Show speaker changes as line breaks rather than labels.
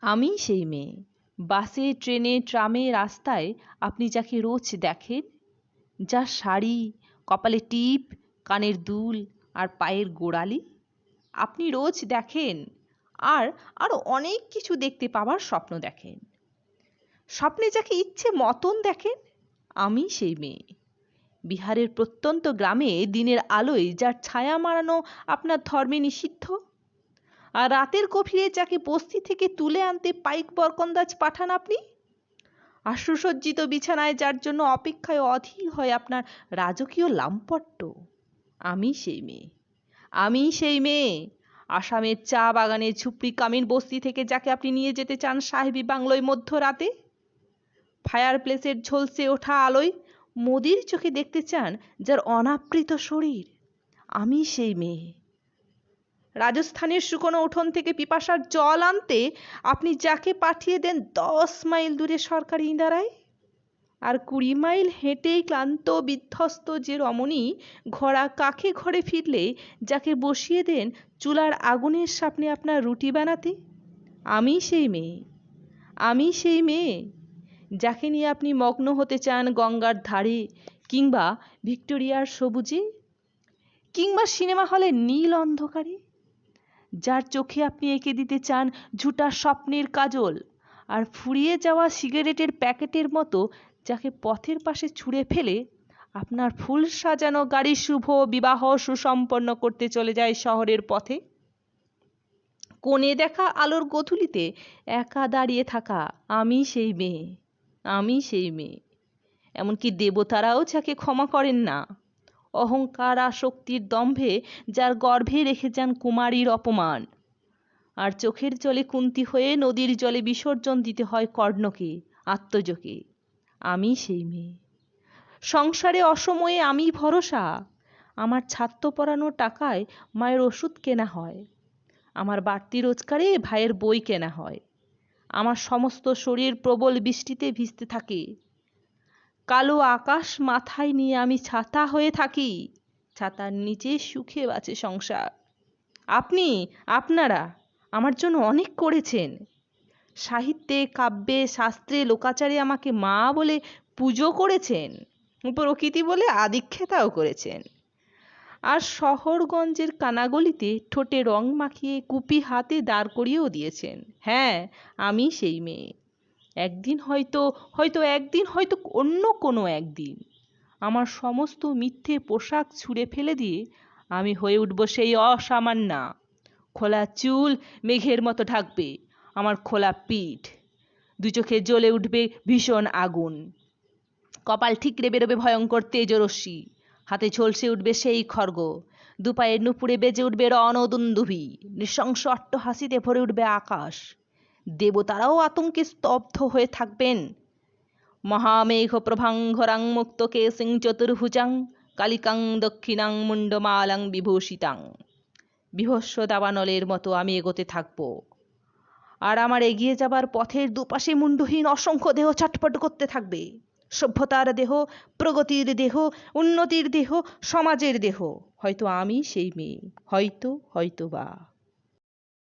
আমি সেই মেয়ে। বাসে, ট্রেনে, ট্রামে, রাস্তায় আপনি যাকে রোজ দেখেন, যার শাড়ি, কপালে টিপ, কানের দুল আর পায়ের গোড়ালি আপনি রোজ দেখেন, আর আরও অনেক কিছু দেখতে পাবার স্বপ্ন দেখেন। স্বপ্নে যাকে ইচ্ছে মতন দেখেন, আমি সেই মেয়ে। বিহারের প্রত্যন্ত গ্রামে দিনের আলোয় যার ছায়া মাড়ানো আপনার ধর্মে নিষিদ্ধ, আর রাতের গভীরে যাকে বস্তি থেকে তুলে আনতে পাইক বরকন্দাজ পাঠান আপনি, আর সুসজ্জিত বিছানায় যার জন্য অপেক্ষায় অধীর হয় আপনার রাজকীয় লামপট্ট, আমি সেই মেয়ে। আমি সেই মেয়ে। আসামের চা বাগানে ঝুপড়ি কামিন বস্তি থেকে যাকে আপনি নিয়ে যেতে চান সাহেবী বাংলোয় মধ্যরাতে, ফায়ার প্লেসের ঝলসে ওঠা আলোয় মোদির চোখে দেখতে চান যার অনাবৃত শরীর, আমি সেই মেয়ে। রাজস্থানের শুকনো উঠোন থেকে পিপাসার জল আনতে আপনি যাকে পাঠিয়ে দেন 10 মাইল দূরে সরকারি ইন্দারায়, আর 20 মাইল হেঁটেই ক্লান্ত বিধ্বস্ত যে রমণী ঘোড়া কাকে ঘরে ফিরলে যাকে বসিয়ে দেন চুলার আগুনের সামনে আপনার রুটি বানাতে, আমি সেই মেয়ে। আমি সেই মেয়ে যাকে নিয়ে আপনি মগ্ন হতে চান গঙ্গার ধারে, কিংবা ভিক্টোরিয়ার সবুজে, কিংবা সিনেমা হলের নীল অন্ধকারে, যার চোখে আপনি এঁকে দিতে চান ঝুটা স্বপ্নের কাজল, আর ফুরিয়ে যাওয়া সিগারেটের প্যাকেটের মতো যাকে পথের পাশে ছুঁড়ে ফেলে আপনার ফুল সাজানো গাড়ি শুভ বিবাহ সুসম্পন্ন করতে চলে যায় শহরের পথে। কোণে দেখা আলোর গোধূলিতে একা দাঁড়িয়ে থাকা আমি সেই মেয়ে। আমি সেই মেয়ে। এমনকি দেবতারাও যাকে ক্ষমা করেন না, অহংকার আসক্তির দম্ভে যার গর্ভে রেখে যান কুমারীর অপমান, আর চোখের জলে কুন্তি হয়ে নদীর জলে বিসর্জন দিতে হয় কর্ণকে, আত্মজকে, আমি সেই মেয়ে। সংসারে অসময়ে আমি ভরসা। আমার ছাত্র পড়ানোর টাকায় মায়ের ওষুধ কেনা হয়, আমার বাড়তি রোজগারে ভাইয়ের বই কেনা হয়, আমার সমস্ত শরীর প্রবল বৃষ্টিতে ভিজতে থাকে, কালো আকাশ মাথায় নিয়ে আমি ছাতা হয়ে থাকি, ছাতার নিচে সুখে বাঁচে সংসার। আপনারা আমার জন্য অনেক করেছেন। সাহিত্যে, কাব্যে, শাস্ত্রে, লোকাচারে আমাকে মা বলে পুজো করেছেন, প্রকৃতি বলে আদিক্ষেতাও করেছেন, আর শহরগঞ্জের কানাগলিতে ঠোঁটে রং মাখিয়ে কুপি হাতে দাঁড় করিয়েও দিয়েছেন। হ্যাঁ, আমি সেই মেয়ে। একদিন হয়তো অন্য কোনো একদিন আমার সমস্ত মিথ্যে পোশাক ছুঁড়ে ফেলে দিয়ে আমি হয়ে উঠব সেই অসামান্যা। খোলা চুল মেঘের মতো ঢাকবে আমার খোলা পিঠ, দু চোখে জ্বলে উঠবে ভীষণ আগুন, কপাল ঠিকরে বেরোবে ভয়ঙ্কর তেজরশ্মি, হাতে ঝলসে উঠবে সেই খড়গ, দুপায়ের নুপুরে বেজে উঠবে রণদুন্দুভি, নৃশংস অট্টহাসিতে ভরে উঠবে আকাশ। দেবতারাও আতঙ্কে স্তব্ধ হয়ে থাকবেন। মহামেঘ প্রভাঙ্গরাং মুক্ত কেশিং চতুর্ভুজাং কালিকাং দক্ষিণাং মুন্ডমালাং বিভূষিতাং। বিভস্ম দাবানলের মতো আমি এগোতে থাকব, আর আমার এগিয়ে যাবার পথের দুপাশে মুন্ডহীন অসংখ্য দেহ ছটফট করতে থাকবে। সভ্যতার দেহ, প্রগতির দেহ, উন্নতির দেহ, সমাজের দেহ। হয়তো আমি সেই মেয়ে, হয়তো বা।